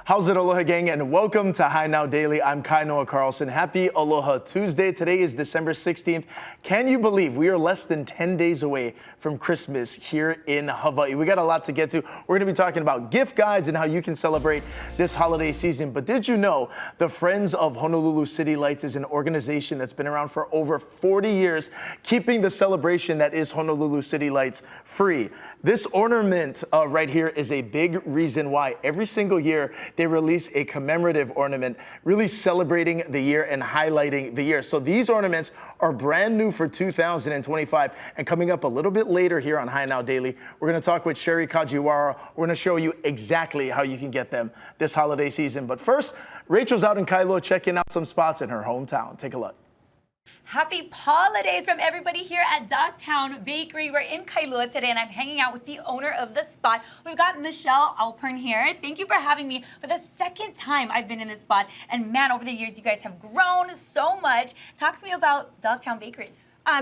How's it, Aloha gang, and welcome to High Now Daily. I'm Kailua Carlson. Happy Aloha Tuesday. Today is December 16th. Can you believe we are less than 10 days away from Christmas here in Hawaii? We got a lot to get to. We're going to be talking about gift guides and how you can celebrate this holiday season. But did you know the Friends of Honolulu City Lights is an organization that's been around for over 40 years, keeping the celebration that is Honolulu City Lights free? This ornament right here is a big reason why every single year they release a commemorative ornament, really celebrating the year and highlighting the year. So these ornaments are brand new for 2025, and coming up a little bit later here on High Now Daily, we're going to talk with Sherry Kajiwara. We're going to show you exactly how you can get them this holiday season. But first, Rachel's out in Kailua checking out some spots in her hometown. Take a look. Happy holidays from everybody here at Dogtown Bakery. We're in Kailua today, and I'm hanging out with the owner of the spot. We've got Michelle Alpern here. Thank you for having me for the second time I've been in this spot. And man, over the years, you guys have grown so much. Talk to me about Dogtown Bakery.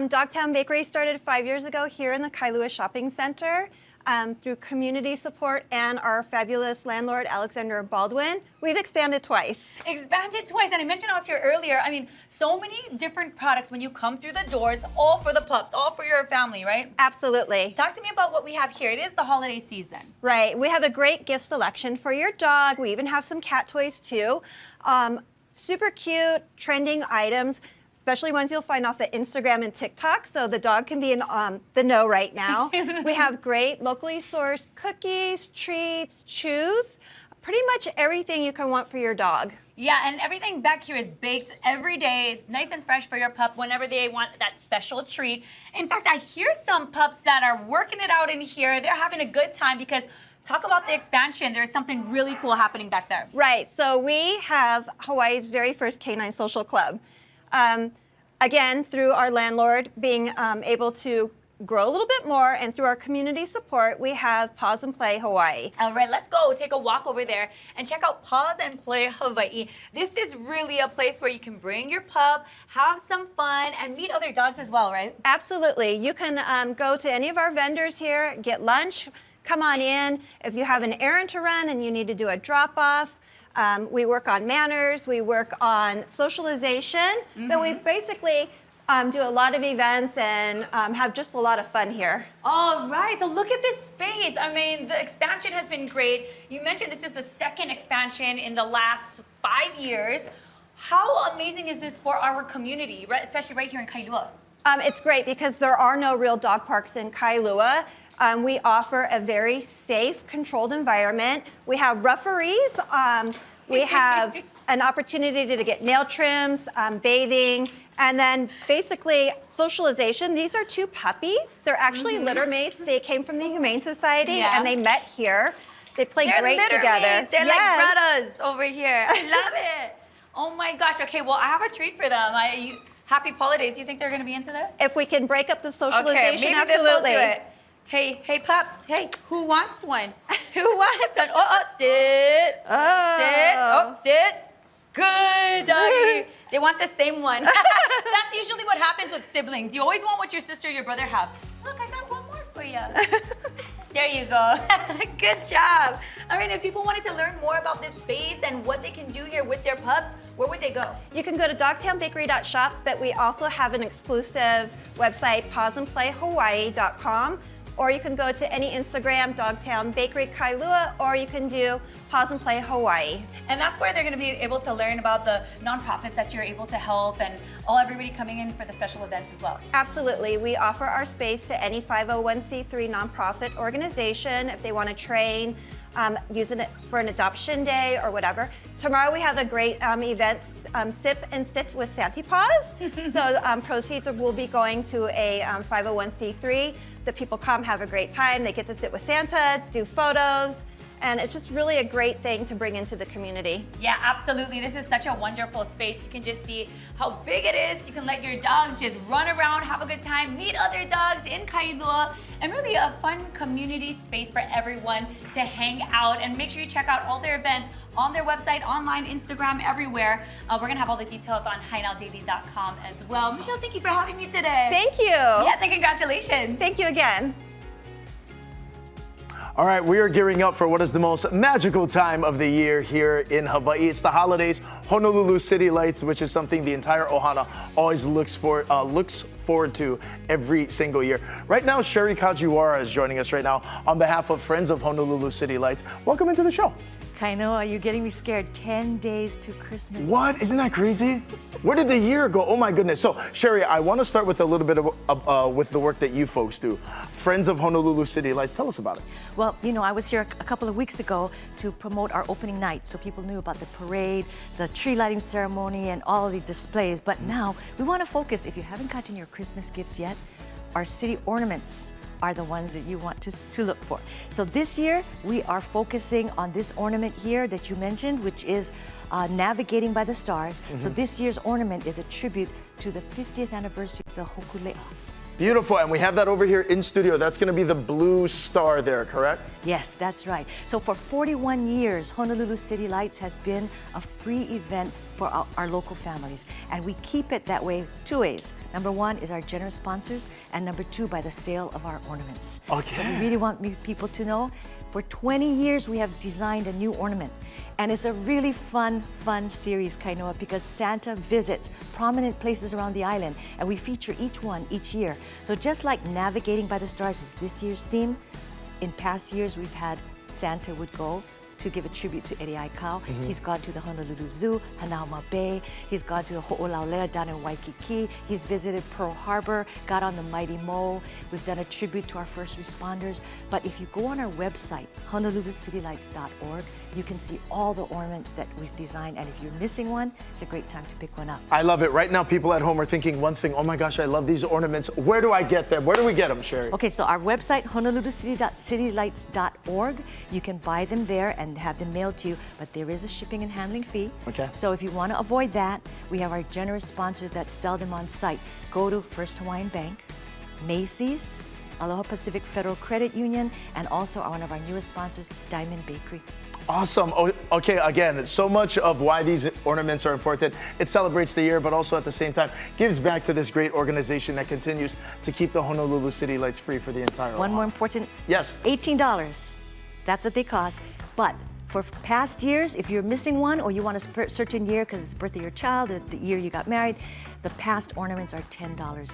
Dogtown Bakery started 5 years ago here in the Kailua Shopping Center. Through community support and our fabulous landlord, Alexander Baldwin, we've expanded twice. Expanded twice, and I mentioned I was here earlier. I mean, so many different products when you come through the doors, all for the pups, all for your family, right? Absolutely. Talk to me about what we have here. It is the holiday season. Right, we have a great gift selection for your dog. We even have some cat toys too. Super cute, trending items, especially ones you'll find off of Instagram and TikTok, so the dog can be in the know right now. We have great locally sourced cookies, treats, chews, pretty much everything you can want for your dog. Yeah, and everything back here is baked every day. It's nice and fresh for your pup whenever they want that special treat. In fact, I hear some pups that are working it out in here. They're having a good time because talk about the expansion. There's something really cool happening back there. Right, so we have Hawaii's very first canine social club. Again, through our landlord being able to grow a little bit more, and through our community support, we have Pause and Play Hawaii. All right, let's go take a walk over there and check out Pause and Play Hawaii. This is really a place where you can bring your pup, have some fun, and meet other dogs as well, right? Absolutely. You can go to any of our vendors here, get lunch, come on in. If you have an errand to run and you need to do a drop-off, we work on manners, we work on socialization, but we basically do a lot of events and have just a lot of fun here. All right, so look at this space. I mean, the expansion has been great. You mentioned this is the second expansion in the last 5 years. How amazing is this for our community, right, especially right here in Kailua? It's great because there are no real dog parks in Kailua. We offer a very safe, controlled environment. We have referees. We have an opportunity to get nail trims, bathing, and then basically socialization. These are two puppies. They're actually litter mates. They came from the Humane Society and they met here. They play great together. They're like brothers over here. I love it. Oh my gosh. Okay, well, I have a treat for them. Happy holidays. You think they're going to be into this? If we can break up the socialization, okay, maybe absolutely. This will do it. Hey, pups. Hey, who wants one? Who wants one? Sit. Sit. Oh, sit. Good, doggy. They want the same one. That's usually what happens with siblings. You always want what your sister or your brother have. Look, I got one more for you. There you go. Good job. All right, if people wanted to learn more about this space and what they can do here with their pups, where would they go? You can go to dogtownbakery.shop, but we also have an exclusive website, pauseandplayhawaii.com. Or you can go to any Instagram, Dogtown Bakery Kailua, or you can do Pause and Play Hawaii. And that's where they're going to be able to learn about the nonprofits that you're able to help and everybody coming in for the special events as well. Absolutely. We offer our space to any 501c3 nonprofit organization if they want to train, using it for an adoption day or whatever. Tomorrow we have a great event, Sip and Sit with Santa Paws. So proceeds will be going to a 501c3. The people come, have a great time. They get to sit with Santa, do photos, and it's just really a great thing to bring into the community. Yeah, absolutely. This is such a wonderful space. You can just see how big it is. You can let your dogs just run around, have a good time, meet other dogs in Kailua, and really a fun community space for everyone to hang out. And make sure you check out all their events on their website, online, Instagram, everywhere. We're going to have all the details on hignowdaily.com as well. Michelle, thank you for having me today. Thank you. Yes, and congratulations. Thank you again. All right, we are gearing up for what is the most magical time of the year here in Hawaii. It's the holidays, Honolulu City Lights, which is something the entire ohana always looks forward to every single year. Right now, Sherry Kajiwara is joining us right now on behalf of Friends of Honolulu City Lights. Welcome into the show. Kainoa, you're getting me scared. 10 days to Christmas. What? Isn't that crazy? Where did the year go? Oh my goodness. So, Sherry, I want to start with a little bit of with the work that you folks do. Friends of Honolulu City Lights, tell us about it. Well, you know, I was here a couple of weeks ago to promote our opening night, so people knew about the parade, the tree lighting ceremony, and all of the displays. But now we want to focus, if you haven't gotten your Christmas gifts yet, our city ornaments are the ones that you want to look for. So this year, we are focusing on this ornament here that you mentioned, which is Navigating by the Stars. So this year's ornament is a tribute to the 50th anniversary of the Hokulea. Beautiful, and we have that over here in studio. That's going to be the blue star there, correct? Yes, that's right. So for 41 years, Honolulu City Lights has been a free event for our local families. And we keep it that way two ways. Number one is our generous sponsors, and number two, by the sale of our ornaments. Okay. So we really want people to know, for 20 years, we have designed a new ornament. And it's a really fun series, Kainoa, because Santa visits prominent places around the island, and we feature each one each year. So just like Navigating by the Stars is this year's theme, in past years we've had Santa would go to give a tribute to Eddie Aikau. He's gone to the Honolulu Zoo, Hanauma Bay. He's gone to Ho'olaulea down in Waikiki. He's visited Pearl Harbor, got on the Mighty Mo. We've done a tribute to our first responders. But if you go on our website, honolulucitylights.org, you can see all the ornaments that we've designed. And if you're missing one, it's a great time to pick one up. I love it. Right now, people at home are thinking one thing, oh my gosh, I love these ornaments. Where do I get them? Where do we get them, Sherry? Okay, so our website, honolulucitylights.org, you can buy them there and have them mailed to you, but there is a shipping and handling fee. Okay. So if you want to avoid that, we have our generous sponsors that sell them on site. Go to First Hawaiian Bank, Macy's, Aloha Pacific Federal Credit Union, and also one of our newest sponsors, Diamond Bakery. Awesome. Oh, okay, again, so much of why these ornaments are important. It celebrates the year, but also at the same time gives back to this great organization that continues to keep the Honolulu City Lights free for the entire One ohana. more important, Yes. $18. That's what they cost. But for past years, if you're missing one or you want a certain year because it's the birthday of your child or the year you got married, the past ornaments are $10 each.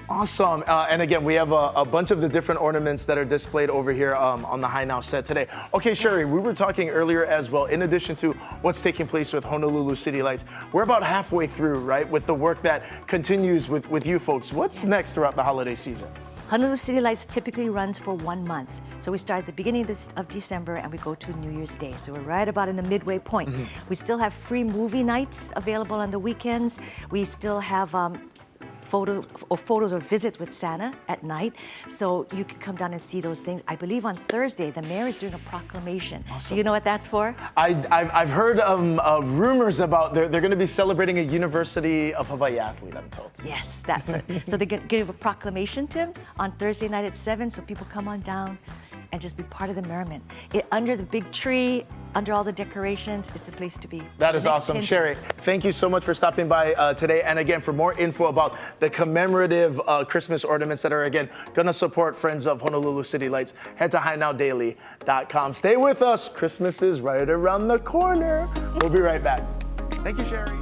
Awesome. And again, we have a bunch of the different ornaments that are displayed over here on the High Now set today. Okay, Sherry, we were talking earlier as well, in addition to what's taking place with Honolulu City Lights, we're about halfway through, right, with the work that continues with you folks. What's next throughout the holiday season? Honolulu City Lights typically runs for 1 month. So we start at the beginning of December and we go to New Year's Day. So we're right about in the midway point. We still have free movie nights available on the weekends. We still have photos or visits with Santa at night. So you can come down and see those things. I believe on Thursday, the mayor is doing a proclamation. Awesome. Do you know what that's for? I've heard rumors about they're going to be celebrating a University of Hawaii athlete, I'm told. Yes, that's it. So they're going to give a proclamation to him on Thursday night at 7, so people come on down and just be part of the merriment. Under the big tree, under all the decorations, it's the place to be. That is awesome. Sherry, thank you so much for stopping by today. And again, for more info about the commemorative Christmas ornaments that are, again, going to support Friends of Honolulu City Lights, head to HighNowDaily.com. Stay with us. Christmas is right around the corner. We'll be right back. Thank you, Sherry.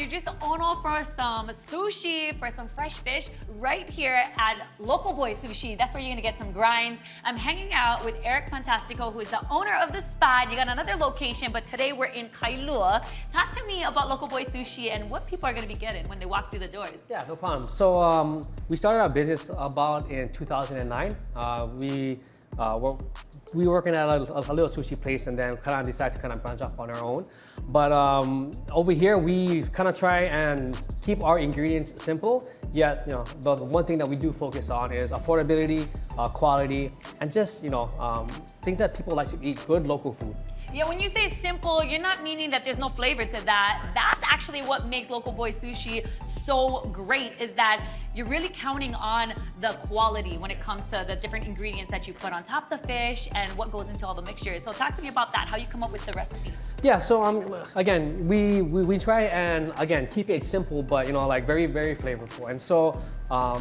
you're just on for some sushi, for some fresh fish, right here at local Boy Sushi. That's where you're gonna get some grinds. I'm hanging out with Eric Fantastico, who is the owner of the spot. You got another location, but today we're in Kailua. Talk to me about local Boy Sushi and what people are gonna be getting when they walk through the doors. Yeah, no problem. So we started our business about in 2009. We were working at a little sushi place and then kind of decided to kind of branch off on our own. But over here, we kind of try and keep our ingredients simple, yet the one thing that we do focus on is affordability, quality, and just things that people like to eat, good local food. Yeah, when you say simple, you're not meaning that there's no flavor to that. That's actually what makes Local Boy Sushi so great, is that you're really counting on the quality when it comes to the different ingredients that you put on top of the fish and what goes into all the mixtures. So talk to me about that, how you come up with the recipes. Yeah, so again, we try and again keep it simple, but like very, very flavorful. And so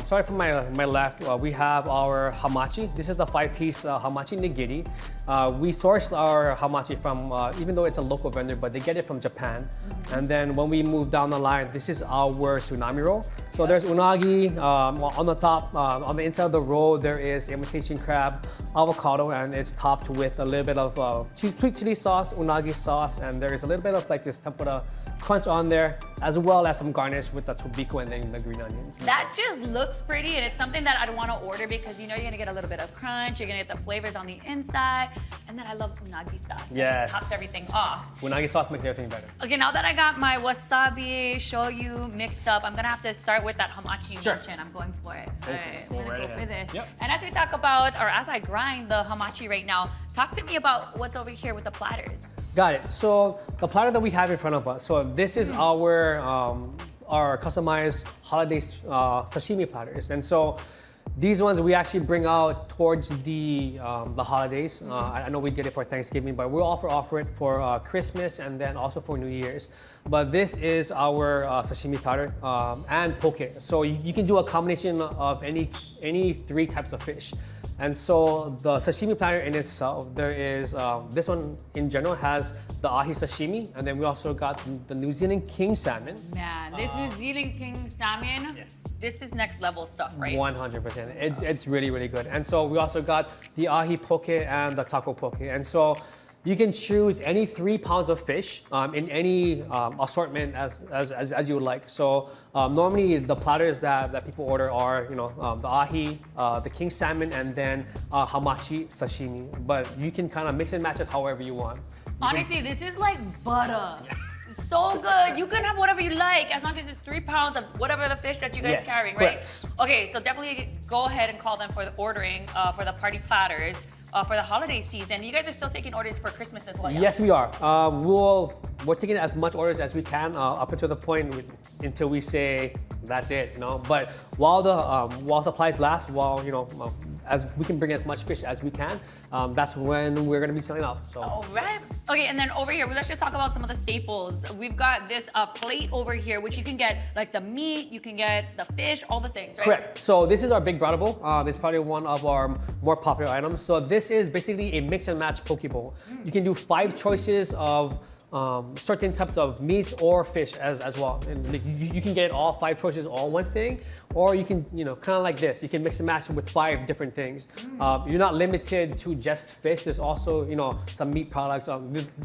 starting from my left, we have our hamachi. This is the 5-piece hamachi nigiri. We source our hamachi from, even though it's a local vendor, but they get it from Japan. Mm-hmm. And then when we move down the line, this is our tsunami roll. So there's unagi on the top, on the inside of the roll, there is imitation crab, avocado, and it's topped with a little bit of sweet chili sauce, unagi sauce, and there is a little bit of like this tempura crunch on there, as well as some garnish with the tobiko and then the green onions. That just looks pretty, and it's something that I'd want to order because you're gonna get a little bit of crunch, you're gonna get the flavors on the inside, and then I love unagi sauce. Yes. That just tops everything off. Unagi sauce makes everything better. Okay, now that I got my wasabi, shoyu mixed up, I'm gonna have to start with that hamachi you mentioned. I'm going for it. All right, I'm gonna go for this. Yep. And as we talk about, or as I grind the hamachi right now, talk to me about what's over here with the platters. Got it. So the platter that we have in front of us, so this is our customized holiday sashimi platters. And so these ones we actually bring out towards the holidays. I know we did it for Thanksgiving, but we'll offer it for Christmas and then also for New Year's. But this is our sashimi platter and poke. So you can do a combination of any 3 types of fish. And so the sashimi platter in itself, there is, this one in general has the ahi sashimi, and then we also got the New Zealand king salmon. Man, this New Zealand king salmon, this is next level stuff, right? 100%. It's really, really good. And so we also got the ahi poke and the taco poke. And so you can choose any 3 pounds of fish in any assortment as you would like. So normally the platters that people order are the ahi, the king salmon, and then hamachi sashimi. But you can kind of mix and match it however you want. Honestly, this is like butter. So good. You can have whatever you like as long as it's 3 pounds of whatever the fish that you guys carrying, right? Correct. Okay, so definitely go ahead and call them for the ordering for the party platters. For the holiday season. You guys are still taking orders for Christmas as well, yeah? Yes, we are. We're taking as much orders as we can up until the point until we say that's it, But while supplies last, as we can bring as much fish as we can, that's when we're gonna be selling out. So. All right. Okay, and then over here, let's just talk about some of the staples. We've got this plate over here, which you can get like the meat, you can get the fish, all the things, right? Correct. So this is our big brother bowl. It's probably one of our more popular items. So this is basically a mix and match poke bowl. You can do 5 choices of certain types of meats or fish as well. And you can get all 5 choices all one thing, or you can, kind of like this. You can mix and match with 5 different things. You're not limited to just fish. There's also, some meat products.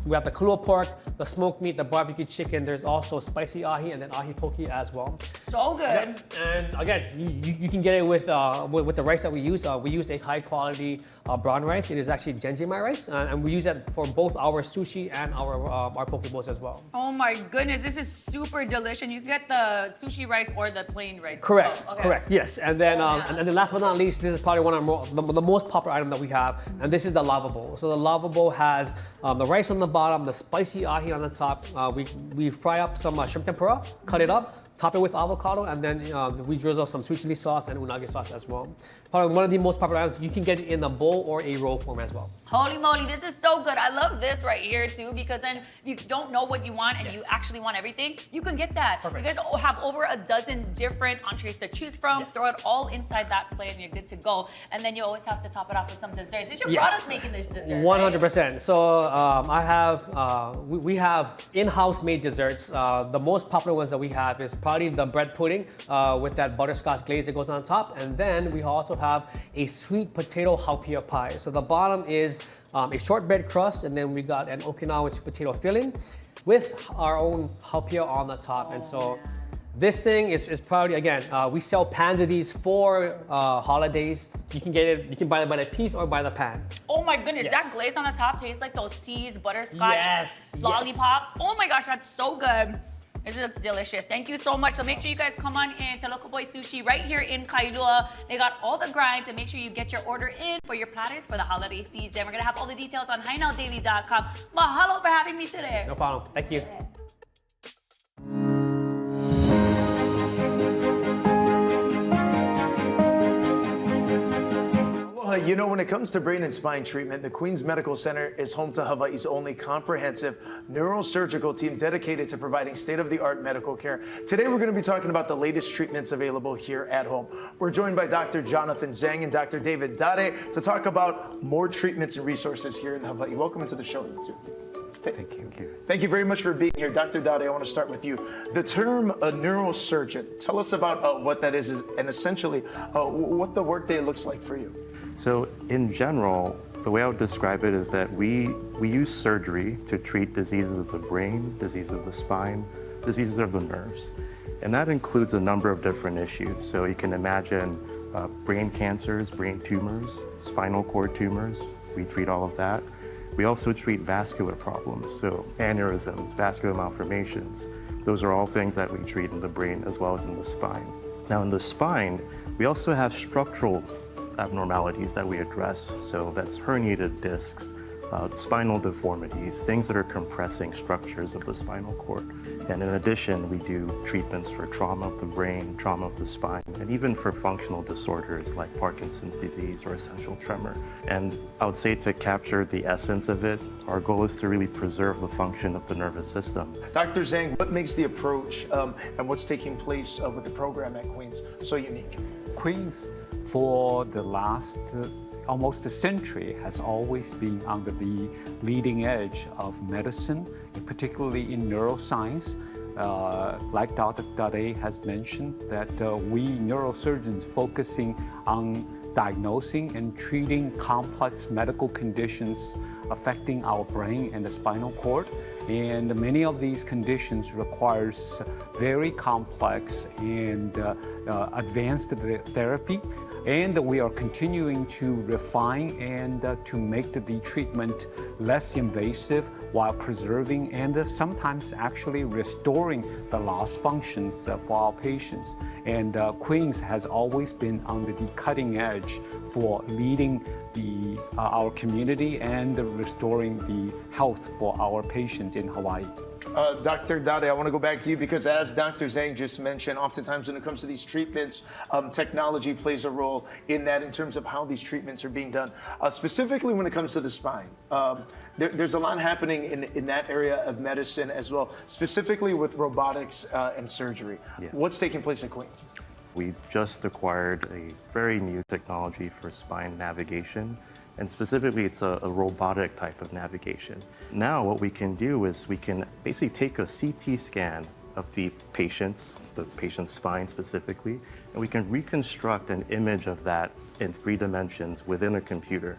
We have the Kailua pork, the smoked meat, the barbecue chicken. There's also spicy ahi and then ahi poke as well. So good. Yep. And again, you can get it with the rice that we use. We use a high quality brown rice. It is actually genjimai rice, and we use it for both our sushi and our poke bowls as well. Oh my goodness, this is super delicious. You get the sushi rice or the plain rice. Correct. Okay. Correct. Yes. And then and then last but not least, this is probably one of the most popular item that we have, and this is the lava bowl. So the lava bowl has the rice on the bottom, the spicy ahi on the top. We fry up some shrimp tempura, cut it up, top it with avocado, and then we drizzle some sweet chili sauce and unagi sauce as well. Probably one of the most popular items. You can get it in a bowl or a roll form as well. Holy moly, this is so good. I love this right here too, because then if you don't know what you want and you actually want everything, you can get that. Perfect. You guys have over a dozen different entrees to choose from. Yes. Throw it all inside that plate and you're good to go. And then you always have to top it off with some desserts. Is your Yes. product making this dessert? 100%. So I have, we have in-house made desserts. The most popular ones that we have is probably the bread pudding with that butterscotch glaze that goes on top. And then we also have a sweet potato haupia pie. So the bottom is a shortbread crust, and then we got an Okinawa sweet potato filling with our own haupia on the top. And so this thing is probably, again, we sell pans of these for holidays. You can get it, you can buy it by the piece or by the pan. Oh my goodness, Yes. that glaze on the top tastes like those C's butterscotch Yes, lollipops. Oh my gosh, that's so good. This is delicious. Thank you so much. So make sure you guys come on in to Local Boy Sushi right here in Kailua. They got all the grinds, and make sure you get your order in for your platters for the holiday season. We're gonna have all the details on HNLDaily.com. Mahalo for having me today. No problem. Thank you. You know, when it comes to brain and spine treatment, the Queens Medical Center is home to Hawaii's only comprehensive neurosurgical team dedicated to providing state-of-the-art medical care. Today, we're going to be talking about the latest treatments available here at home. We're joined by Dr. Jonathan Zhang and Dr. David Dade to talk about more treatments and resources here in Hawaii. Welcome into the show, you two. Thank you. Thank you very much for being here. Dr. Dade, I want to start with you. The term a neurosurgeon, tell us about what that is and essentially what the workday looks like for you. So in general, the way I would describe it is that we use surgery to treat diseases of the brain, diseases of the spine, diseases of the nerves. And that includes a number of different issues. So you can imagine brain cancers, brain tumors, spinal cord tumors. We treat all of that. We also treat vascular problems, so aneurysms, vascular malformations. Those are all things that we treat in the brain as well as in the spine. Now in the spine, we also have structural abnormalities that we address. So that's herniated discs, spinal deformities, things that are compressing structures of the spinal cord. And in addition, we do treatments for trauma of the brain, trauma of the spine, and even for functional disorders like Parkinson's disease or essential tremor. And I would say to capture the essence of it, our goal is to really preserve the function of the nervous system. Dr. Zhang, what makes the approach and what's taking place with the program at Queens so unique? Queens, for the last almost a century, has always been under the leading edge of medicine, particularly in neuroscience. Like Dr. Dade has mentioned, that we neurosurgeons focusing on diagnosing and treating complex medical conditions affecting our brain and the spinal cord. And many of these conditions requires very complex and advanced therapy. And we are continuing to refine and to make the treatment less invasive while preserving and sometimes actually restoring the lost functions for our patients. And Queens has always been on the cutting edge for leading our community and restoring the health for our patients in Hawaii. Dr. Dade, I want to go back to you because as Dr. Zhang just mentioned, oftentimes when it comes to these treatments, technology plays a role in that in terms of how these treatments are being done. Specifically when it comes to the spine, there's a lot happening in that area of medicine as well, specifically with robotics and surgery. Yeah. What's taking place at Queens? We just acquired a very new technology for spine navigation. And specifically, it's a robotic type of navigation. Now, what we can do is we can basically take a CT scan of the patient's spine specifically, and we can reconstruct an image of that in 3 dimensions within a computer.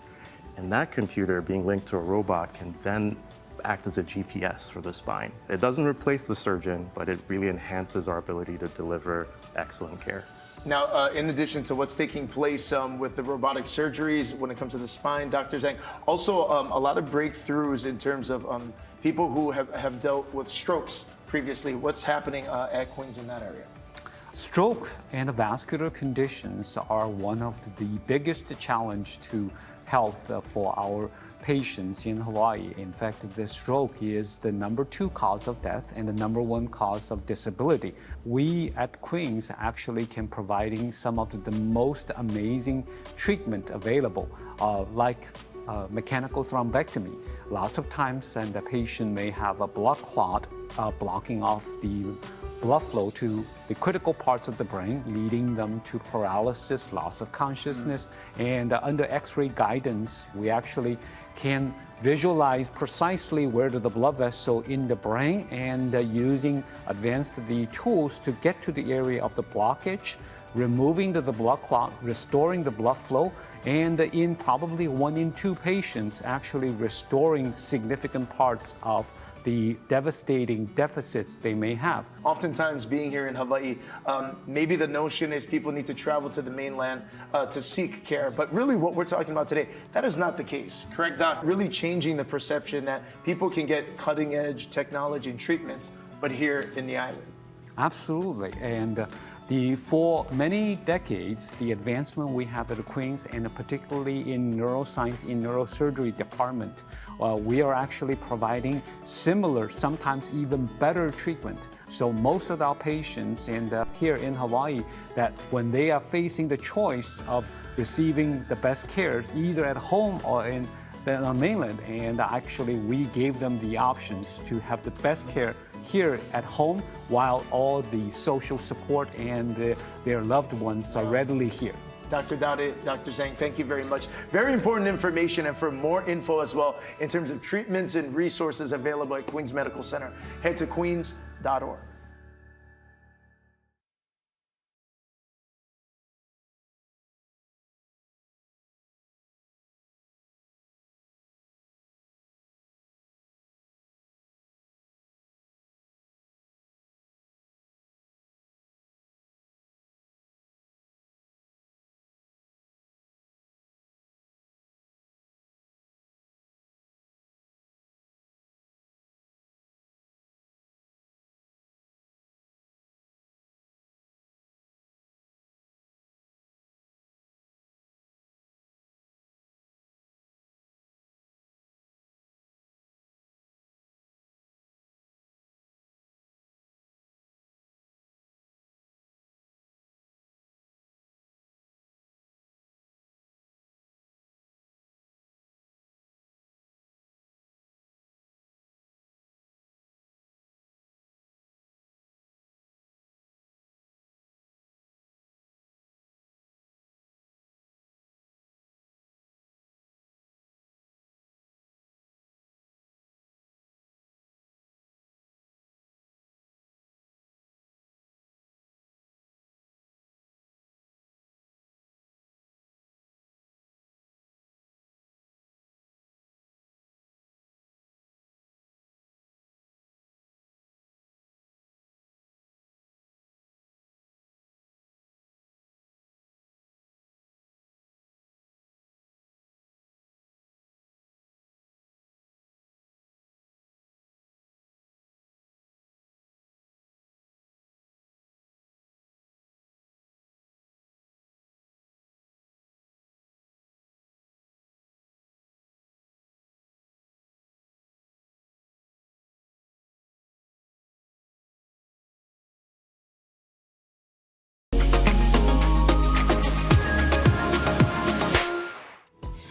And that computer, being linked to a robot, can then act as a GPS for the spine. It doesn't replace the surgeon, but it really enhances our ability to deliver excellent care. Now, in addition to what's taking place with the robotic surgeries when it comes to the spine, Dr. Zhang, also a lot of breakthroughs in terms of people who have dealt with strokes previously. What's happening at Queens in that area? Stroke and vascular conditions are one of the biggest challenge to health for our patients in Hawaii. In fact, the stroke is the #2 cause of death and the #1 cause of disability. We at Queens actually can providing some of the most amazing treatment available, like mechanical thrombectomy. Lots of times, and the patient may have a blood clot blocking off the blood flow to the critical parts of the brain, leading them to paralysis, loss of consciousness. And under X-ray guidance, we actually can visualize precisely where the blood vessel in the brain, and using advanced tools to get to the area of the blockage, removing the blood clot, restoring the blood flow, and in probably 1 in 2 patients, actually restoring significant parts of the devastating deficits they may have. Oftentimes, being here in Hawaii, maybe the notion is people need to travel to the mainland to seek care, but really what we're talking about today, that is not the case, correct, Doc? Really changing the perception that people can get cutting-edge technology and treatments, but here in the island. Absolutely, and for many decades, the advancement we have at Queens, and particularly in neuroscience, in neurosurgery department, we are actually providing similar, sometimes even better treatment. So most of our patients here in Hawaii, that when they are facing the choice of receiving the best care, either at home or in the mainland, and actually we gave them the options to have the best care here at home, while all the social support and their loved ones are readily here. Dr. Dade, Dr. Zhang, thank you very much. Very important information, and for more info as well in terms of treatments and resources available at Queens Medical Center, head to queens.org.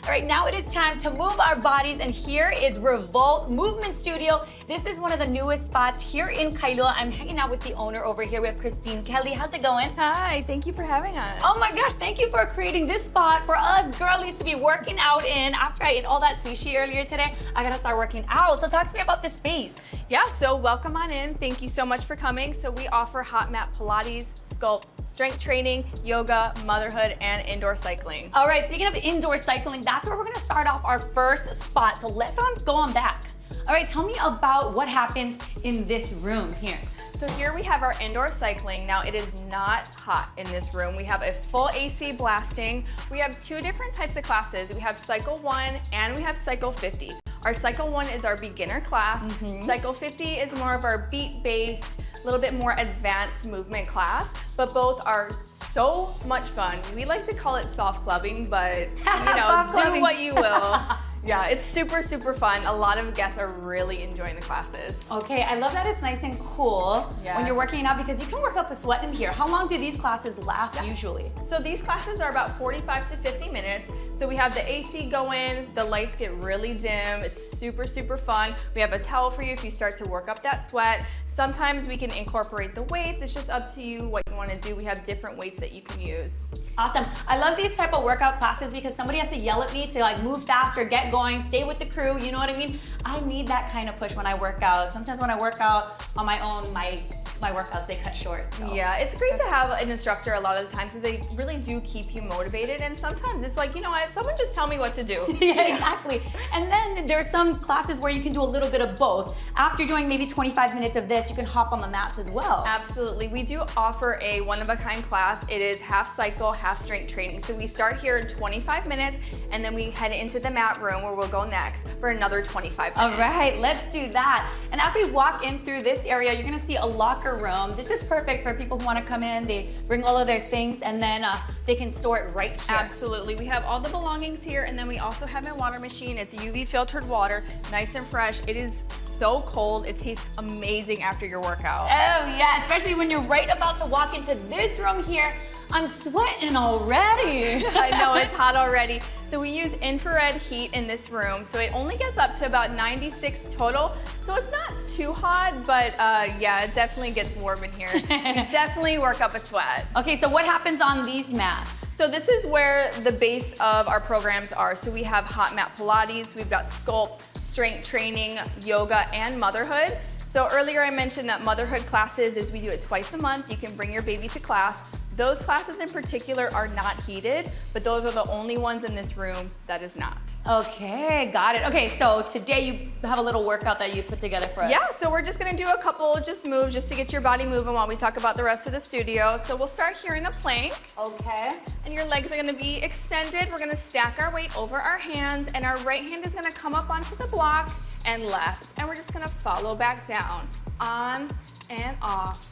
All right, now it is time to move our bodies, and here is Revolt Movement Studio. This is one of the newest spots here in Kailua. I'm hanging out with the owner over here. We have Christine Kelly. How's it going? Hi, thank you for having us. Oh my gosh, thank you for creating this spot for us girlies to be working out in. After I ate all that sushi earlier today, I gotta start working out. So talk to me about this space. Yeah, so welcome on in. Thank you so much for coming. So we offer hot mat Pilates, sculpt, strength training, yoga, motherhood, and indoor cycling. All right, speaking of indoor cycling, that's where we're gonna start off our first spot. So let's go on back. All right, tell me about what happens in this room here. So here we have our indoor cycling. Now it is not hot in this room. We have a full AC blasting. We have 2 different types of classes. We have Cycle 1 and we have Cycle 50. Our Cycle 1 is our beginner class. Cycle 50 is more of our beat-based, a little bit more advanced movement class, but both are so much fun. We like to call it soft clubbing, but you know, do what you will. Yeah, it's super, super fun. A lot of guests are really enjoying the classes. Okay, I love that it's nice and cool when you're Yes. working out because you can work up a sweat in here. How long do these classes last usually? So these classes are about 45 to 50 minutes. So we have the AC going, the lights get really dim. It's super, super fun. We have a towel for you if you start to work up that sweat. Sometimes we can incorporate the weights. It's just up to you what you want to do. We have different weights that you can use. Awesome. I love these type of workout classes because somebody has to yell at me to like move faster, get going, stay with the crew. You know what I mean? I need that kind of push when I work out. Sometimes when I work out on my own, my workouts, they cut short. So. Yeah, it's great to have an instructor a lot of the times because they really do keep you motivated. And sometimes it's like, you know what, someone just tell me what to do. Yeah, exactly. And then there's some classes where you can do a little bit of both. After doing maybe 25 minutes of this, you can hop on the mats as well. Absolutely. We do offer a one-of-a-kind class. It is half cycle, half strength training. So we start here in 25 minutes and then we head into the mat room where we'll go next for another 25 minutes. All right, let's do that. And as we walk in through this area, you're gonna see a locker room. This is perfect for people who wanna come in. They bring all of their things and then they can store it right here. Absolutely. We have all the belongings here and then we also have a water machine. It's UV filtered water, nice and fresh. It is so cold. It tastes amazing after your workout. Oh yeah, especially when you're right about to walk into this room here. I'm sweating already. I know, it's hot already. So we use infrared heat in this room. So it only gets up to about 96 total. So it's not too hot, but yeah, it definitely gets warm in here. You definitely work up a sweat. Okay, so what happens on these mats? So this is where the base of our programs are. So we have hot mat Pilates, we've got sculpt, strength training, yoga, and motherhood. So earlier I mentioned that motherhood classes is we do it twice a month. You can bring your baby to class. Those classes in particular are not heated, but those are the only ones in this room that is not. Okay, got it. Okay, so today you have a little workout that you put together for us. Yeah, so we're just gonna do a couple just moves just to get your body moving while we talk about the rest of the studio. So we'll start here in a plank. Okay. And your legs are gonna be extended. We're gonna stack our weight over our hands and our right hand is gonna come up onto the block and left. And we're just gonna follow back down, on and off.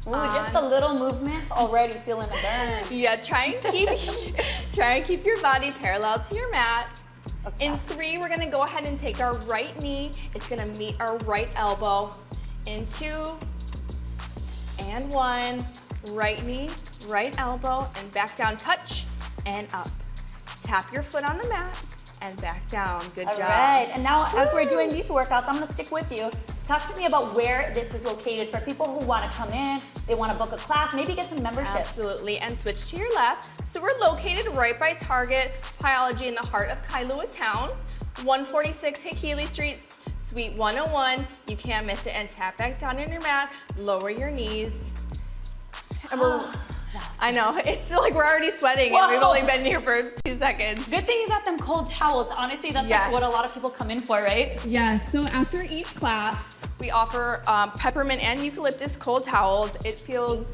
Ooh, just the little movements already feeling the burn. Yeah, try and keep your body parallel to your mat. Okay. In 3, we're gonna go ahead and take our right knee. It's gonna meet our right elbow. In 2, and 1. Right knee, right elbow, and back down, touch, and up. Tap your foot on the mat, and back down. Good job. All right, and now as we're doing these workouts, I'm gonna stick with you. Talk to me about where this is located for people who wanna come in, they wanna book a class, maybe get some membership. Absolutely, and switch to your left. So we're located right by Target Biology in the heart of Kailua town, 146 Hikili Street, Suite 101. You can't miss it, and tap back down on your mat, lower your knees. And we're, I know, it's like we're already sweating and we've only been here for 2 seconds. Good thing you got them cold towels. Honestly, that's like what a lot of people come in for, right? Yeah, so after each class, we offer peppermint and eucalyptus cold towels. It feels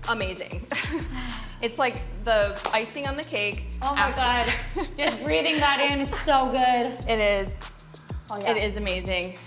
amazing. It's like the icing on the cake. Oh my God, just breathing that in, it's so good. It is. Oh, yeah. It is amazing.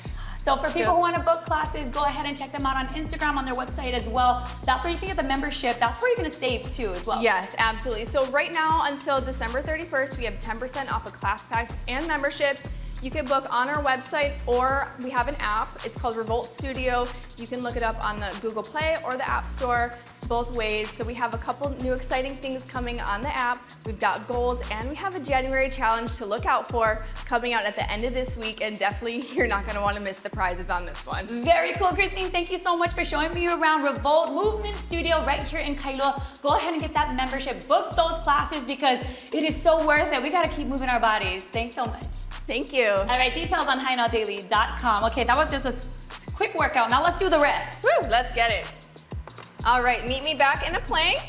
So for people who want to book classes, go ahead and check them out on Instagram, on their website as well. That's where you can get the membership. That's where you're going to save too as well. Yes, absolutely. So right now until December 31st, we have 10% off of class packs and memberships. You can book on our website or we have an app. It's called Revolt Studio. You can look it up on the Google Play or the App Store, both ways. So we have a couple new exciting things coming on the app. We've got goals and we have a January challenge to look out for coming out at the end of this week, and definitely you're not gonna wanna miss the prizes on this one. Very cool, Christine. Thank you so much for showing me around Revolt Movement Studio right here in Kailua. Go ahead and get that membership. Book those classes because it is so worth it. We gotta keep moving our bodies. Thanks so much. Thank you. All right, details on HNLDaily.com. Okay, that was just a quick workout. Now let's do the rest. Woo, let's get it. All right, meet me back in a plank.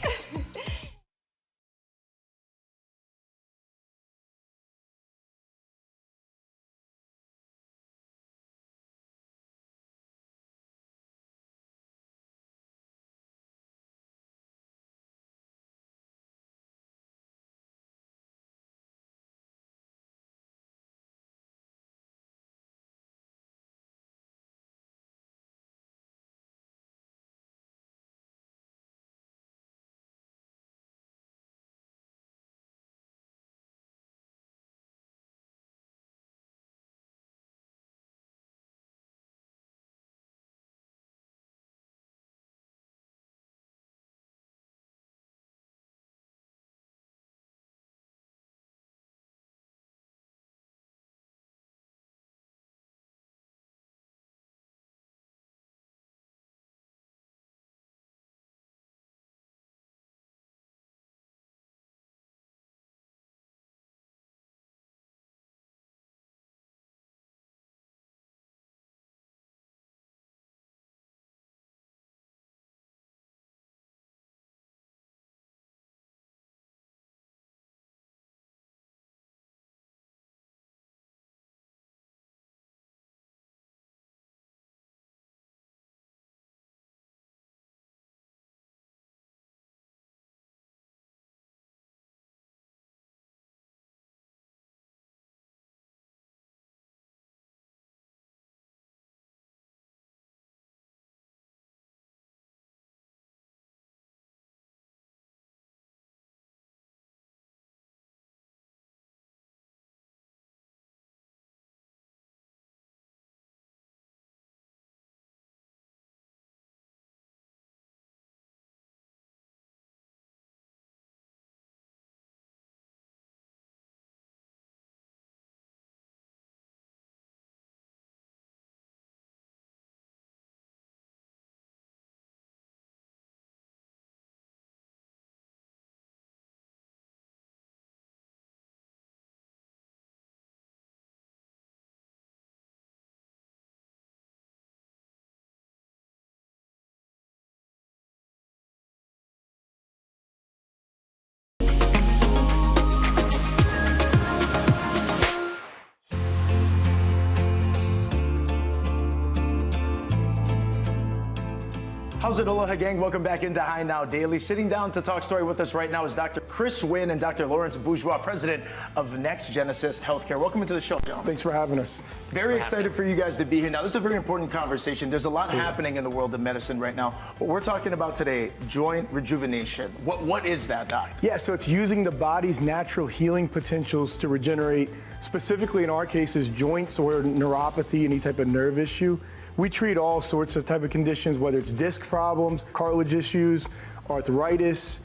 How's it, Aloha gang? Welcome back into High Now Daily. Sitting down to talk story with us right now is Dr. Chris Wynn and Dr. Lawrence Bourgeois, president of Next Genesis Healthcare. Welcome into the show, gentlemen. Thanks for having us. Very excited for you guys to be here. Now, this is a very important conversation. There's a lot happening in the world of medicine right now. What we're talking about today, joint rejuvenation. What is that, Doc? Yeah, so it's using the body's natural healing potentials to regenerate, specifically in our cases, joints or neuropathy, any type of nerve issue. We treat all sorts of type of conditions, whether it's disc problems, cartilage issues, arthritis,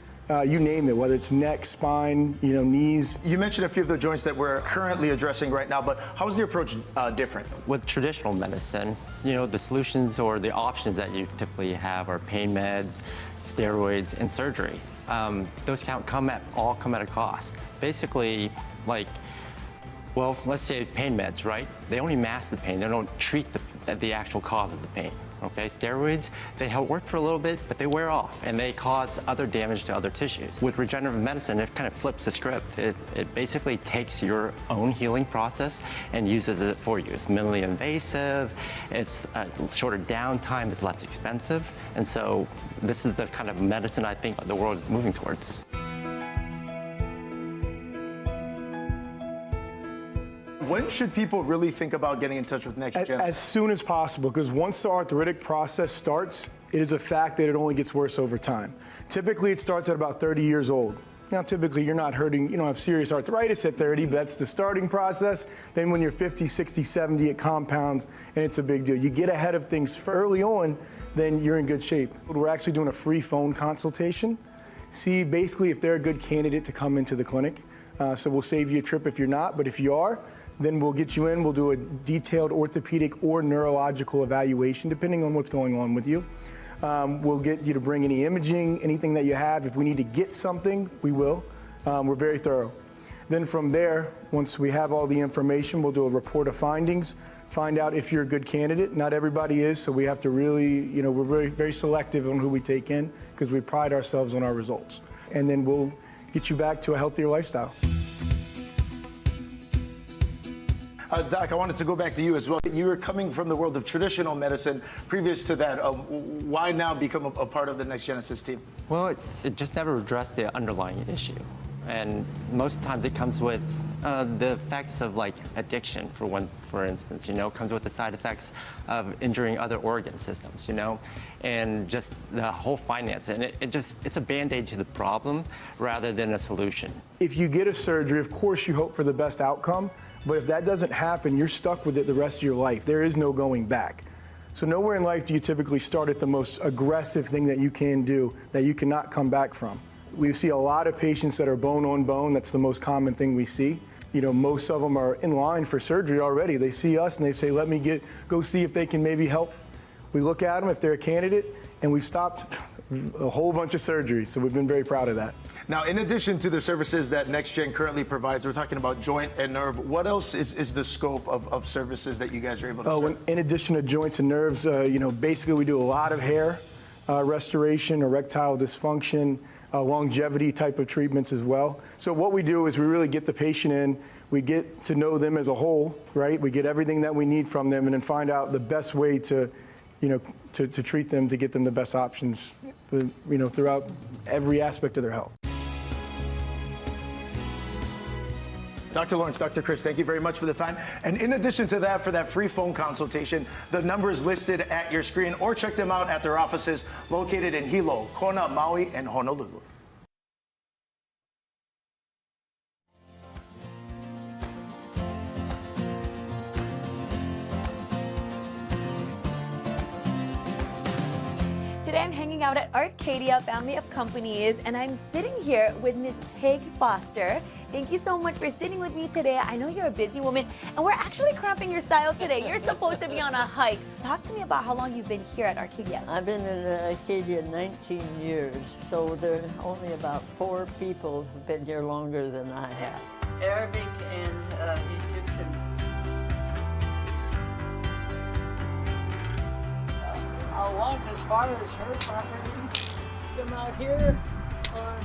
you name it, whether it's neck, spine, knees. You mentioned a few of the joints that we're currently addressing right now, but how is the approach different? With traditional medicine, the solutions or the options that you typically have are pain meds, steroids, and surgery. Those all come at a cost. Basically, let's say pain meds, right? They only mask the pain. They don't treat the actual cause of the pain. Okay, steroids, they help work for a little bit, but they wear off and they cause other damage to other tissues. With regenerative medicine, it kind of flips the script. It basically takes your own healing process and uses it for you. It's minimally invasive, it's shorter downtime, it's less expensive. And so this is the kind of medicine I think the world is moving towards. When should people really think about getting in touch with Next Gen? As soon as possible, because once the arthritic process starts, it is a fact that it only gets worse over time. Typically, it starts at about 30 years old. Now, typically, you're not hurting, you don't have serious arthritis at 30, but that's the starting process. Then when you're 50, 60, 70, it compounds, and it's a big deal. You get ahead of things early on, then you're in good shape. We're actually doing a free phone consultation. See basically if they're a good candidate to come into the clinic. So we'll save you a trip if you're not, but if you are, then we'll get you in. We'll do a detailed orthopedic or neurological evaluation, depending on what's going on with you. We'll get you to bring any imaging, anything that you have. If we need to get something, we will. We're very thorough. Then from there, once we have all the information, we'll do a report of findings, find out if you're a good candidate. Not everybody is, so we have to really, we're very, very selective on who we take in because we pride ourselves on our results. And then we'll get you back to a healthier lifestyle. Doc, I wanted to go back to you as well. You were coming from the world of traditional medicine. Previous to that, why now become a part of the Next Genesis team? Well, it just never addressed the underlying issue. And most times it comes with the effects of addiction, for instance, comes with the side effects of injuring other organ systems, and just the whole finance. And it's a Band-Aid to the problem rather than a solution. If you get a surgery, of course you hope for the best outcome, but if that doesn't happen, you're stuck with it the rest of your life. There is no going back. So nowhere in life do you typically start at the most aggressive thing that you can do that you cannot come back from. We see a lot of patients that are bone on bone. That's the most common thing we see. Most of them are in line for surgery already. They see us and they say, let me go see if they can maybe help. We look at them if they're a candidate, and we've stopped a whole bunch of surgeries. So we've been very proud of that. Now, in addition to the services that NextGen currently provides, we're talking about joint and nerve. What else is the scope of services that you guys are able to serve? In addition to joints and nerves, basically we do a lot of hair restoration, erectile dysfunction, longevity type of treatments as well. So what we do is we really get the patient in, we get to know them as a whole, right? We get everything that we need from them and then find out the best way to treat them, to get them the best options, throughout every aspect of their health. Dr. Lawrence, Dr. Chris, thank you very much for the time. And in addition to that, for that free phone consultation, the number is listed at your screen, or check them out at their offices located in Hilo, Kona, Maui, and Honolulu. Today I'm hanging out at Arcadia Family of Companies, and I'm sitting here with Ms. Peg Foster. Thank you so much for sitting with me today. I know you're a busy woman, and we're actually cramping your style today. You're supposed to be on a hike. Talk to me about how long you've been here at Arcadia. I've been in Arcadia 19 years, so there are only about 4 people who've been here longer than I have. Arabic and Egyptian. I'll walk as far as her property. Come out here on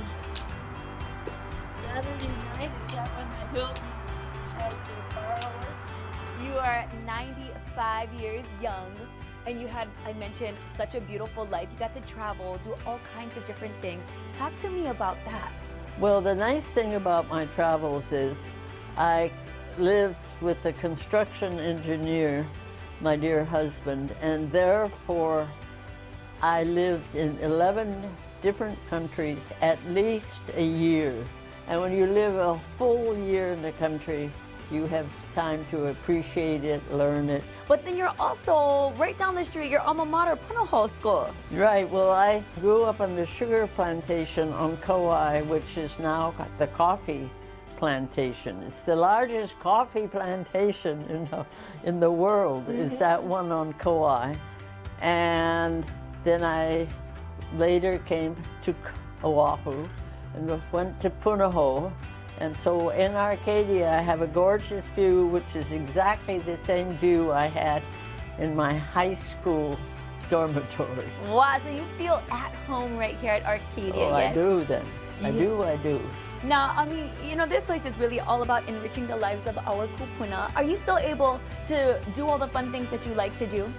Saturday night. Is that when the Hilton has their fireworks? You are 95 years young. And you had, I mentioned, such a beautiful life. You got to travel, do all kinds of different things. Talk to me about that. Well, the nice thing about my travels is I lived with a construction engineer, my dear husband, and therefore I lived in 11 different countries at least a year. And when you live a full year in the country, you have time to appreciate it, learn it. But then you're also right down the street, your alma mater, Punahou School. Right, well, I grew up on the sugar plantation on Kauai, which is now the coffee plantation. It's the largest coffee plantation in the world, is that one on Kauai. And then I later came to Oahu and went to Punahou. And so in Arcadia, I have a gorgeous view, which is exactly the same view I had in my high school dormitory. Wow, so you feel at home right here at Arcadia, Oh, yes? I do then. I do. Now, I mean, you know, this place is really all about enriching the lives of our kupuna. Are you still able to do all the fun things that you like to do?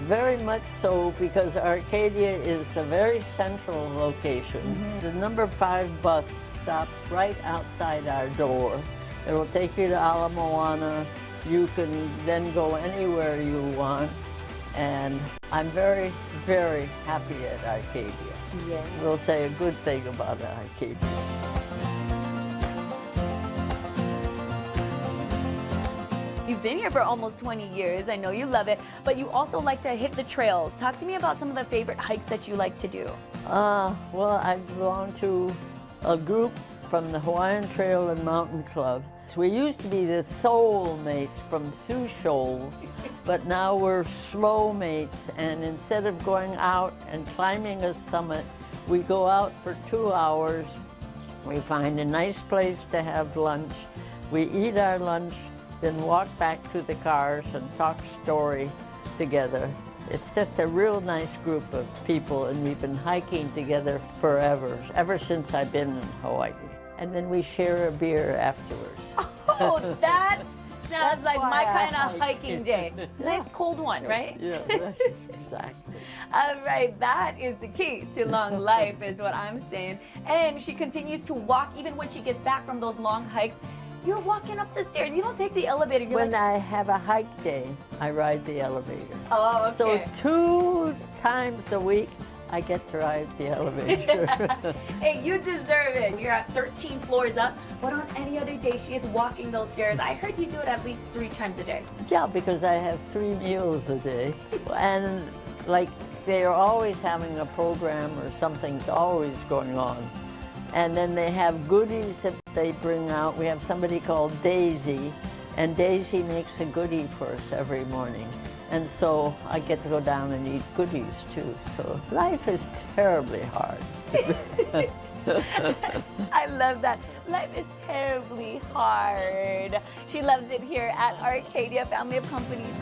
Very much so, because Arcadia is a very central location. The number 5 bus stops right outside our door. It will take you to Ala Moana. You can then go anywhere you want. And I'm very, very happy at Arcadia. Yeah. We'll say a good thing about Arcadia. You've been here for almost 20 years. I know you love it, but you also like to hit the trails. Talk to me about some of the favorite hikes that you like to do. Well, I belong to a group from the Hawaiian Trail and Mountain Club. We used to be the soul mates from Sioux Shoals, but now we're slow mates, and instead of going out and climbing a summit, we go out for 2 hours. We find a nice place to have lunch. We eat our lunch, then walk back to the cars and talk story together. It's just a real nice group of people, and we've been hiking together forever, ever since I've been in Hawaii. And then we share a beer afterwards. Oh, that sounds That's like why my I kind of hike. hiking day. Nice cold one, right? Yeah, exactly. All right, that is the key to long life, is what I'm saying. And she continues to walk even when she gets back from those long hikes. You're walking up the stairs. You don't take the elevator. You're When like, I have a hike day, I ride the elevator. oh, okay. So 2 times a week, I get to ride the elevator. Hey, you deserve it. You're at 13 floors up, but on any other day, she is walking those stairs. I heard you do it at least 3 times a day. Yeah, because I have 3 meals a day. And like, they're always having a program or something's always going on. And then they have goodies that they bring out. We have somebody called Daisy, and Daisy makes a goodie for us every morning. And so I get to go down and eat goodies too. So life is terribly hard. I love that. Life is terribly hard. She loves it here at Arcadia Family of Companies.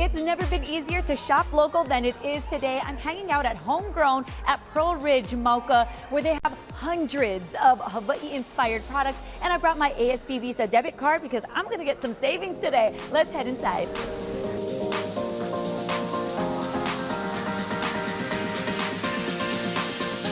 It's never been easier to shop local than it is today. I'm hanging out at Homegrown at Pearl Ridge, Mauka, where they have hundreds of Hawaii-inspired products. And I brought my ASB Visa debit card because I'm gonna get some savings today. Let's head inside.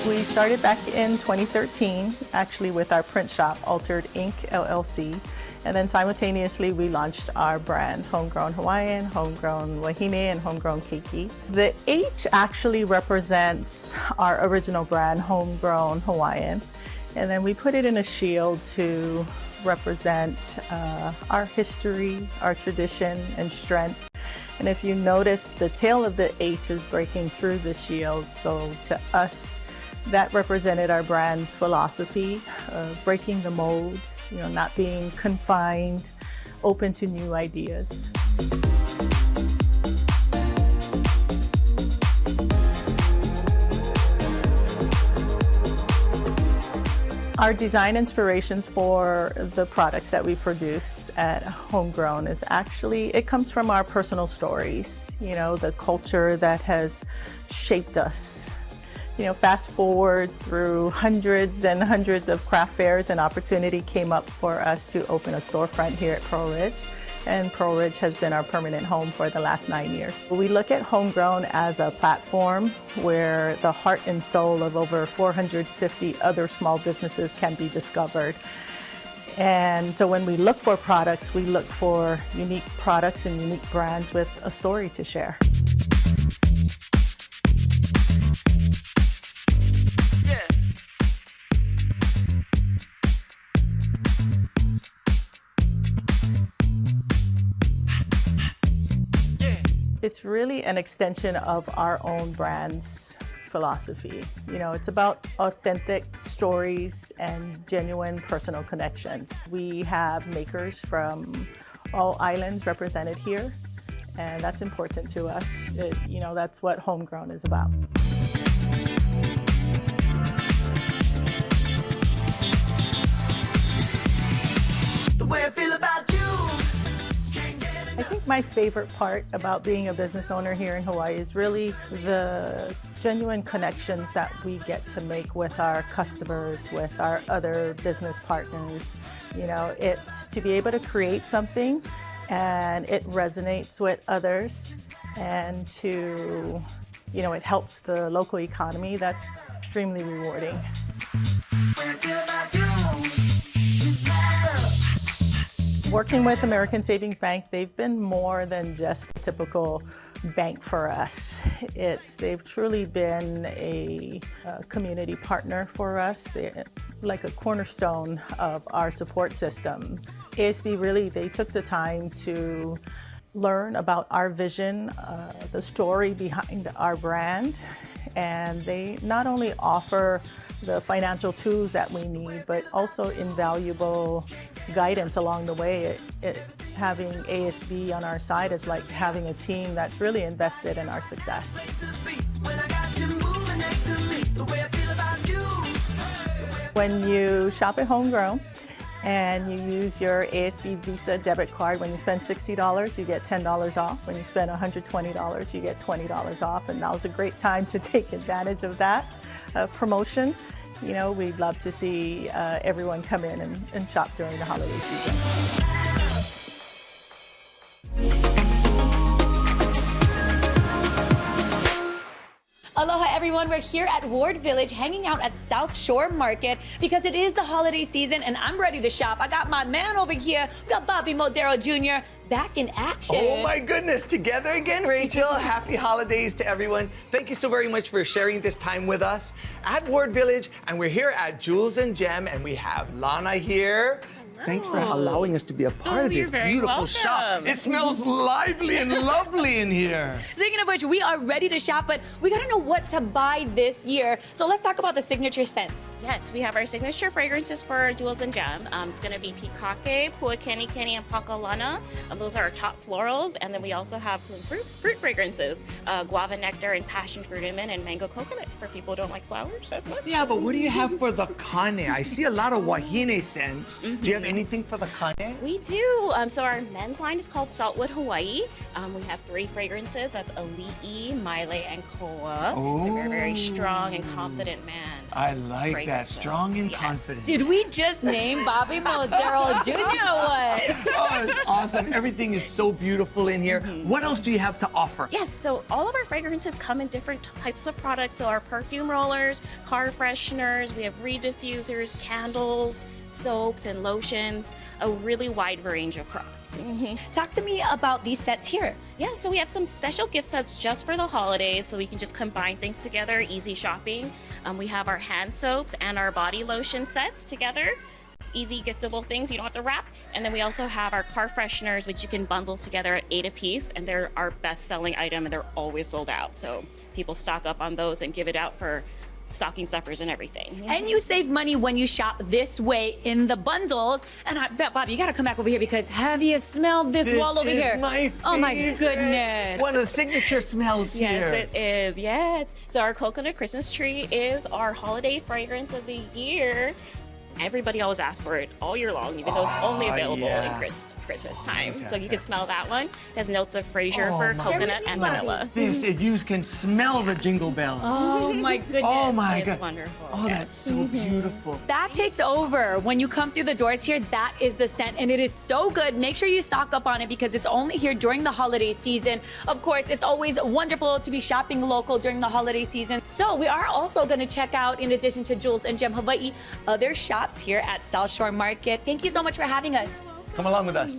We started back in 2013, actually with our print shop, Altered Inc. LLC. And then simultaneously, we launched our brands, Homegrown Hawaiian, Homegrown Wahine, and Homegrown Keiki. The H actually represents our original brand, Homegrown Hawaiian. And then we put it in a shield to represent our history, our tradition, and strength. And if you notice, the tail of the H is breaking through the shield. So to us, that represented our brand's philosophy of breaking the mold, not being confined, open to new ideas. Our design inspirations for the products that we produce at Homegrown is actually, it comes from our personal stories, the culture that has shaped us. Fast forward through hundreds and hundreds of craft fairs, an opportunity came up for us to open a storefront here at Pearl Ridge. And Pearl Ridge has been our permanent home for the last 9 years. We look at Homegrown as a platform where the heart and soul of over 450 other small businesses can be discovered. And so when we look for products, we look for unique products and unique brands with a story to share. It's really an extension of our own brand's philosophy. It's about authentic stories and genuine personal connections. We have makers from all islands represented here, and that's important to us. That's what Homegrown is about. The way I feel about you. I think my favorite part about being a business owner here in Hawaii is really the genuine connections that we get to make with our customers, with our other business partners. It's to be able to create something and it resonates with others, and it helps the local economy. That's extremely rewarding. Working with American Savings Bank, they've been more than just a typical bank for us. They've truly been a community partner for us. They're like a cornerstone of our support system. ASB really, they took the time to learn about our vision, the story behind our brand, and they not only offer the financial tools that we need, but also invaluable guidance along the way. Having ASB on our side is like having a team that's really invested in our success. When you shop at Homegrown and you use your ASB Visa debit card, when you spend $60, you get $10 off. When you spend $120, you get $20 off. And now's a great time to take advantage of that promotion. We'd love to see everyone come in and shop during the holiday season. Aloha everyone, we're here at Ward Village hanging out at South Shore Market because it is the holiday season and I'm ready to shop. I got my man over here, we got Bobby Modero Jr. back in action. Oh my goodness, together again, Rachel. Happy holidays to everyone. Thank you so very much for sharing this time with us at Ward Village. And we're here at Jules and Gem and we have Lana here. Thanks for allowing us to be a part of this beautiful shop. It smells lively and lovely in here. Speaking of which, we are ready to shop, but we gotta know what to buy this year. So let's talk about the signature scents. Yes, we have our signature fragrances for Jules and Gem. It's gonna be Pikake, Puakeni Keni, and Pakalana. Those are our top florals. And then we also have fruit fragrances, guava nectar and passion fruit and mango coconut for people who don't like flowers as much. Yeah, but what do you have for the kane? I see a lot of wahine scents. Do you have anything for the kane? We do. So our men's line is called Saltwood Hawaii. We have 3 fragrances. That's Ali'i, Maile, and Koa. It's a very, very strong and confident man. I like that. fragrances. Strong and Yes. confident. Did we just name Bobby Modero Jr. or what? Oh, it's awesome. Everything is so beautiful in here. What else do you have to offer? Yes, so all of our fragrances come in different types of products. So our perfume rollers, car fresheners, we have reed diffusers, candles, soaps, and lotions, a really wide range of products. Talk to me about these sets here. Yeah, so we have some special gift sets just for the holidays, so we can just combine things together, easy shopping. We have our hand soaps and our body lotion sets together. Easy giftable things you don't have to wrap. And then we also have our car fresheners, which you can bundle together at 8 a piece, and they're our best selling item and they're always sold out. So people stock up on those and give it out for stocking stuffers and everything. And you save money when you shop this way in the bundles. And I bet, Bob, you gotta come back over here because have you smelled this wall over is here? my Oh my favorite. goodness. One of the signature smells here. Yes, it is. Yes. So our coconut Christmas tree is our holiday fragrance of the year. Everybody always asks for it all year long, even though it's only available in Christmas time. So you can smell that one. It has notes of Fraser for coconut and vanilla. This, you can smell the jingle bells. Oh my goodness. Oh my It's God. wonderful. Oh, that's so beautiful. That takes over. When you come through the doors here, that is the scent, and it is so good. Make sure you stock up on it because it's only here during the holiday season. Of course, it's always wonderful to be shopping local during the holiday season. So we are also going to check out, in addition to Jules and Gem Hawaii, other shops here at South Shore Market. Thank you so much for having us. Come along with us.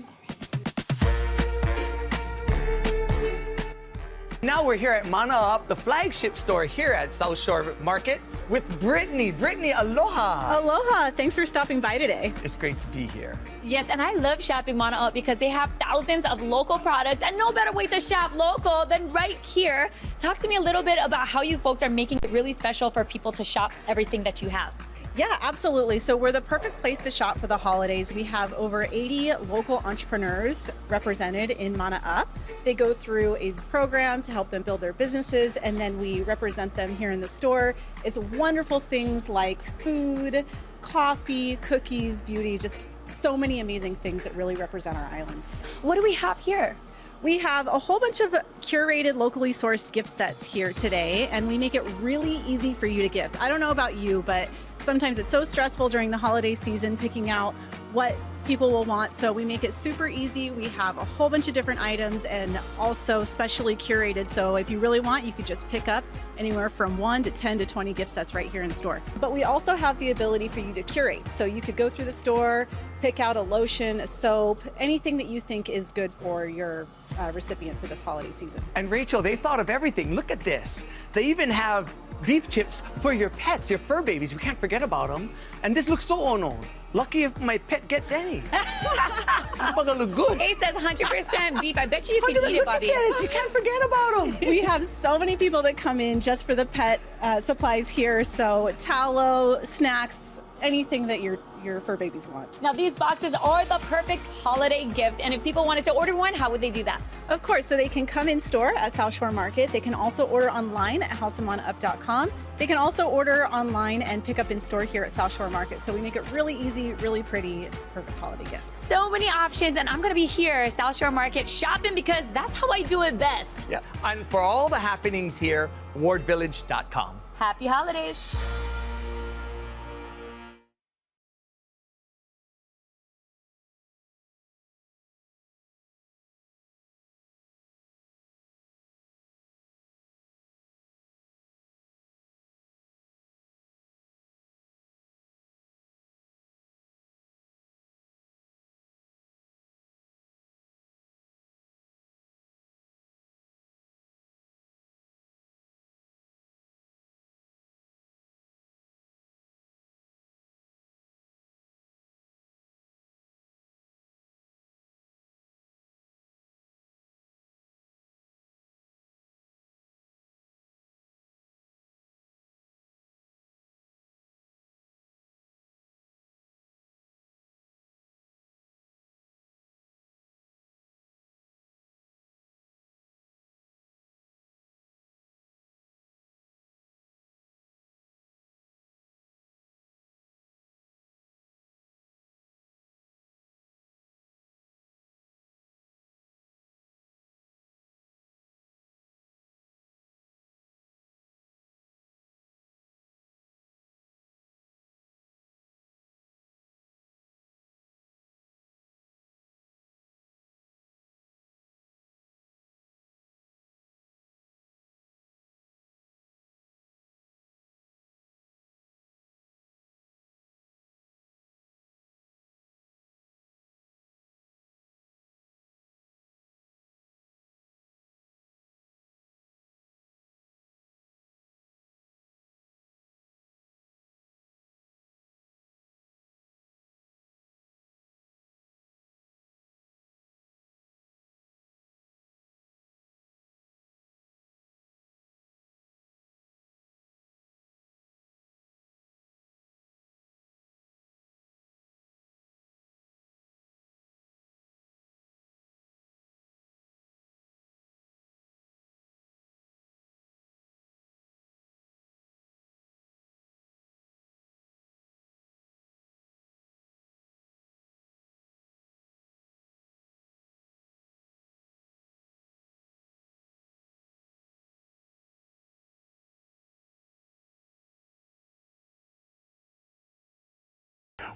Now we're here at Mana'ap, the flagship store here at South Shore Market with Brittany. Brittany, aloha. Aloha, thanks for stopping by today. It's great to be here. Yes, and I love shopping Mana'ap because they have thousands of local products, and no better way to shop local than right here. Talk to me a little bit about how you folks are making it really special for people to shop everything that you have. Yeah, absolutely. So we're the perfect place to shop for the holidays. We have over 80 local entrepreneurs represented in Mana'ap. They go through a program to help them build their businesses, and then we represent them here in the store. It's wonderful things like food, coffee, cookies, beauty, just so many amazing things that really represent our islands. What do we have here? We have a whole bunch of curated, locally sourced gift sets here today, and we make it really easy for you to gift. I don't know about you, but sometimes it's so stressful during the holiday season picking out what people will want, so we make it super easy. We have a whole bunch of different items and also specially curated, so if you really want, you could just pick up anywhere from 1 to 10 to 20 gift sets right here in the store. But we also have the ability for you to curate, so you could go through the store, pick out a lotion, a soap, anything that you think is good for your recipient for this holiday season. And Rachel, they thought of everything. Look at this. They even have beef chips for your pets, your fur babies. We can't forget about them. And this looks so ono. Lucky if my pet gets any. It's gonna look good. A says 100% beef. I bet you can eat it, Look at Bobby. this. You can't forget about them. We have so many people that come in just for the pet supplies here, so tallow, snacks, anything that your fur babies want. Now, these boxes are the perfect holiday gift, and if people wanted to order one, how would they do that? Of course, so they can come in store at South Shore Market. They can also order online at houseofmanaup.com. They can also order online and pick up in store here at South Shore Market. So we make it really easy, really pretty. It's the perfect holiday gift. So many options, and I'm gonna be here, South Shore Market, shopping because that's how I do it best. Yeah. And for all the happenings here, wardvillage.com. Happy holidays.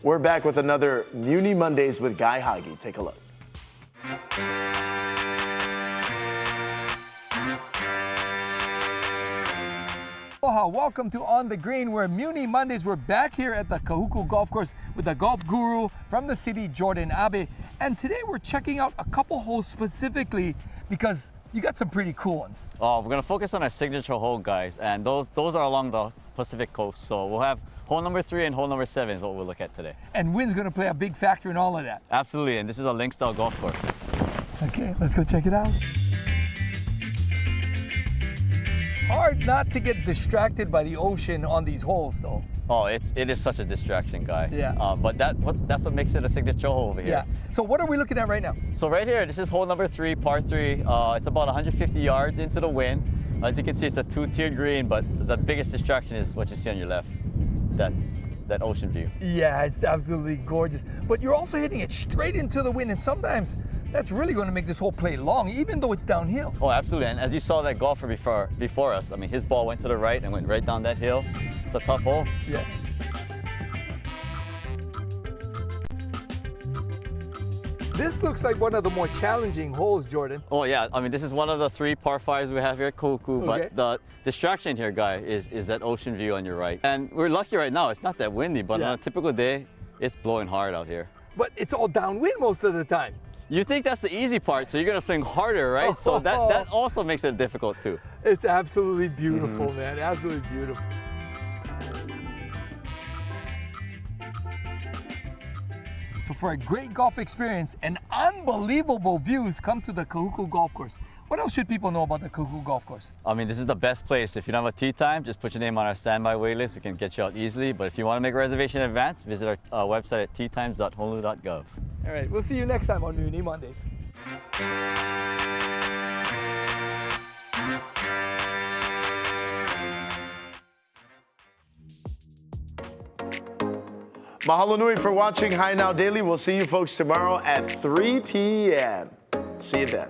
We're back with another Muni Mondays with Guy Hagi. Take a look. Aloha, welcome to On the Green. We're Muni Mondays. We're back here at the Kahuku Golf Course with the golf guru from the city, Jordan Abe. And today we're checking out a couple holes specifically because you got some pretty cool ones. Oh, we're gonna focus on our signature hole, guys, and those are along the Pacific coast. So we'll have hole number 3 and hole number 7 is what we'll look at today. And wind's gonna play a big factor in all of that. Absolutely, and this is a link-style golf course. Okay, let's go check it out. Hard not to get distracted by the ocean on these holes, though. Oh, it is such a distraction, guy. Yeah. But that's what makes it a signature hole over here. Yeah. So what are we looking at right now? So right here, this is hole number 3, par 3. It's about 150 yards into the wind. As you can see, it's a 2-tiered green, but the biggest distraction is what you see on your left, that ocean view. Yeah, it's absolutely gorgeous. But you're also hitting it straight into the wind, and sometimes that's really going to make this whole play long, even though it's downhill. Oh, absolutely. And as you saw that golfer before us, I mean, his ball went to the right and went right down that hill. It's a tough hole. Yeah. This looks like one of the more challenging holes, Jordan. Oh yeah, I mean, this is one of the 3 par 5s we have here at Kahuku, Okay. but the distraction here, guy, is that ocean view on your right. And we're lucky right now, it's not that windy, but on a typical day, it's blowing hard out here. But it's all downwind most of the time. You think that's the easy part, so you're gonna swing harder, right? So that also makes it difficult too. It's absolutely beautiful, man, absolutely beautiful. So for a great golf experience and unbelievable views, come to the Kahuku Golf Course. What else should people know about the Kahuku Golf Course? I mean, this is the best place. If you don't have a tee time, just put your name on our standby wait list. We can get you out easily. But if you want to make a reservation in advance, visit our website at teatimes.honolulu.gov. All right, we'll see you next time on Muni Mondays. Mahalo nui for watching High Now Daily. We'll see you folks tomorrow at 3 p.m. See you then.